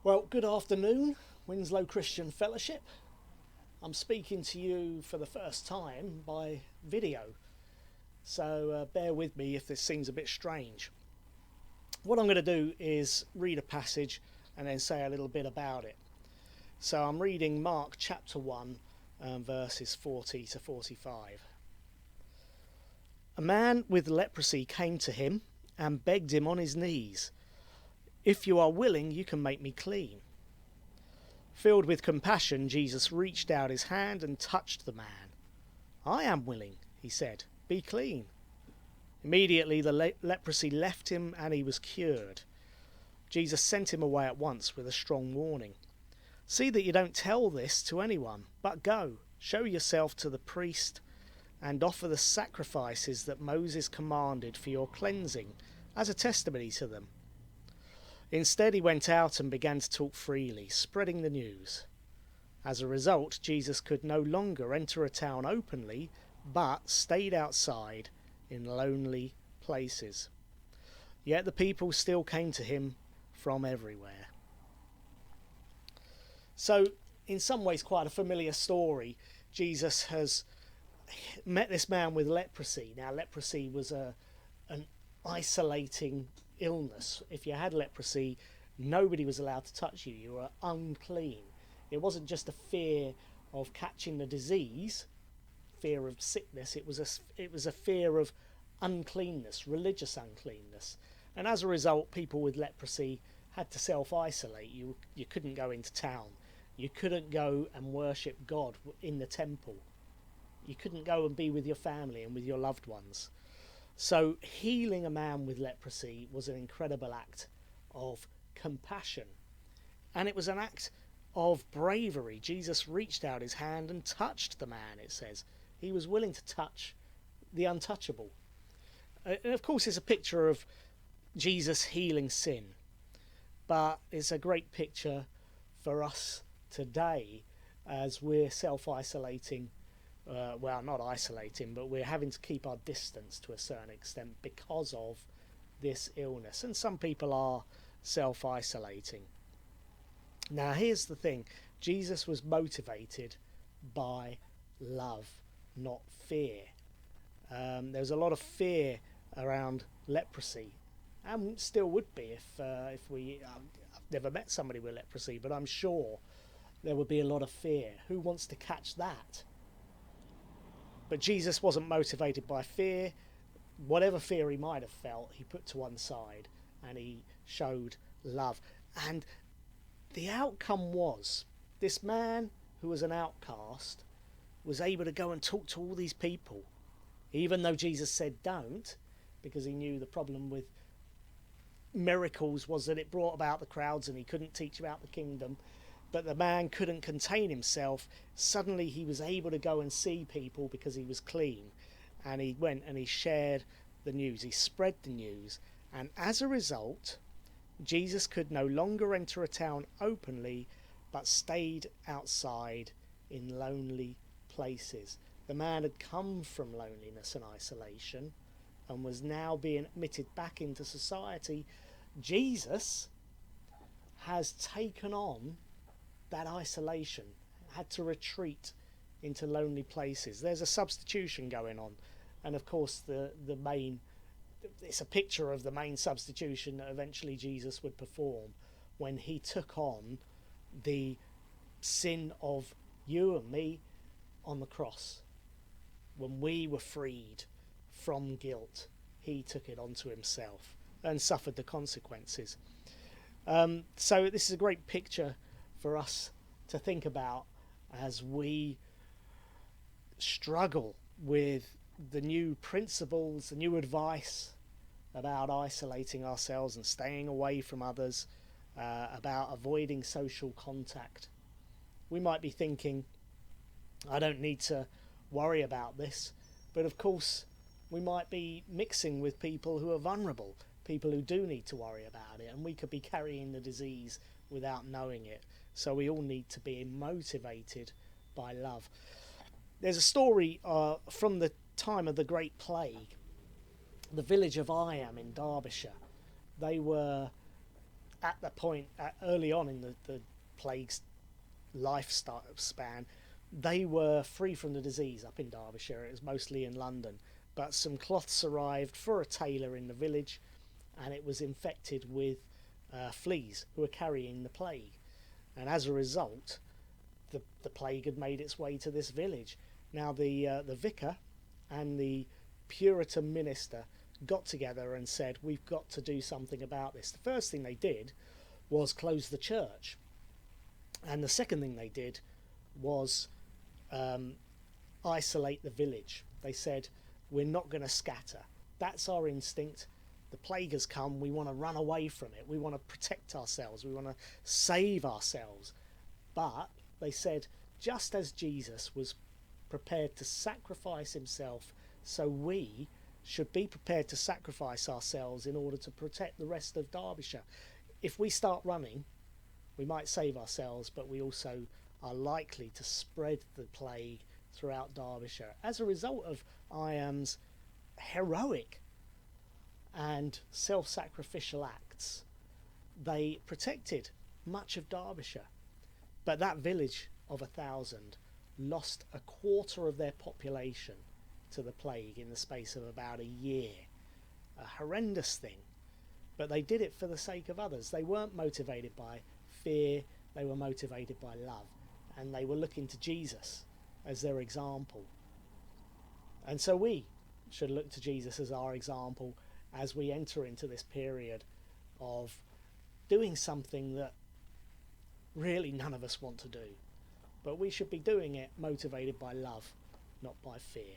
Well, good afternoon, Winslow Christian Fellowship. I'm speaking to you for the first time by video, so bear with me if this seems a bit strange. What I'm going to do is read a passage and then say a little bit about it. So I'm reading Mark chapter 1, verses 40 to 45. A man with leprosy came to him and begged him on his knees, "If you are willing, you can make me clean." Filled with compassion, Jesus reached out his hand and touched the man. "I am willing," he said. "Be clean." Immediately the leprosy left him and he was cured. Jesus sent him away at once with a strong warning. "See that you don't tell this to anyone, but go, show yourself to the priest and offer the sacrifices that Moses commanded for your cleansing as a testimony to them." Instead, he went out and began to talk freely, spreading the news. As a result, Jesus could no longer enter a town openly, but stayed outside in lonely places. Yet the people still came to him from everywhere. So, in some ways, quite a familiar story. Jesus has met this man with leprosy. Now, leprosy was an isolating illness. If you had leprosy, nobody was allowed to touch you. You were unclean. It wasn't just a fear of catching the disease, fear of sickness. It was a fear of uncleanness, religious uncleanness. And as a result, people with leprosy had to self-isolate. You couldn't go into town. You couldn't go and worship God in the temple. You couldn't go and be with your family and with your loved ones. So healing a man with leprosy was an incredible act of compassion. And it was an act of bravery. Jesus reached out his hand and touched the man, it says. He was willing to touch the untouchable. And of course, it's a picture of Jesus healing sin. But it's a great picture for us today as we're self-isolating. Well, not isolating, but we're having to keep our distance to a certain extent because of this illness. And some people are self-isolating. Now, here's the thing. Jesus was motivated by love, not fear. There was a lot of fear around leprosy, and still would be if we... I've never met somebody with leprosy, but I'm sure there would be a lot of fear. Who wants to catch that? But Jesus wasn't motivated by fear. Whatever fear he might have felt, he put to one side and he showed love. And the outcome was this man who was an outcast was able to go and talk to all these people, even though Jesus said don't, because he knew the problem with miracles was that it brought about the crowds and he couldn't teach about the kingdom. But the man couldn't contain himself. Suddenly he was able to go and see people because he was clean. And he went and he shared the news. He spread the news. And as a result, Jesus could no longer enter a town openly, but stayed outside in lonely places. The man had come from loneliness and isolation and was now being admitted back into society. Jesus has taken on that isolation, had to retreat into lonely places. There's a substitution going on, and of course it's a picture of the main substitution that eventually Jesus would perform when he took on the sin of you and me on the cross. When we were freed from guilt, he took it onto himself and suffered the consequences. So this is a great picture for us to think about as we struggle with the new principles, the new advice about isolating ourselves and staying away from others, about avoiding social contact. We might be thinking, I don't need to worry about this, but of course we might be mixing with people who are vulnerable, people who do need to worry about it, and we could be carrying the disease without knowing it. So we all need to be motivated by love. There's a story from the time of the Great Plague. The village of Iam in Derbyshire, they were at the point, early on in the plague's span, they were free from the disease up in Derbyshire. It was mostly in London, but some cloths arrived for a tailor in the village, and it was infected with fleas who were carrying the plague. And as a result, the plague had made its way to this village. Now the vicar and the Puritan minister got together and said, we've got to do something about this. The first thing they did was close the church, and the second thing they did was isolate the village. They said, we're not going to scatter. That's our instinct. The plague has come. We want to run away from it. We want to protect ourselves. We want to save ourselves. But they said, just as Jesus was prepared to sacrifice himself, so we should be prepared to sacrifice ourselves in order to protect the rest of Derbyshire. If we start running, we might save ourselves, but we also are likely to spread the plague throughout Derbyshire. As a result of Iam's heroic and self-sacrificial acts, they protected much of Derbyshire. But that village of 1,000 lost a quarter of their population to the plague in the space of about a year. A horrendous thing. But they did it for the sake of others. They weren't motivated by fear, they were motivated by love. And they were looking to Jesus as their example. And so we should look to Jesus as our example as we enter into this period of doing something that really none of us want to do. But we should be doing it motivated by love, not by fear.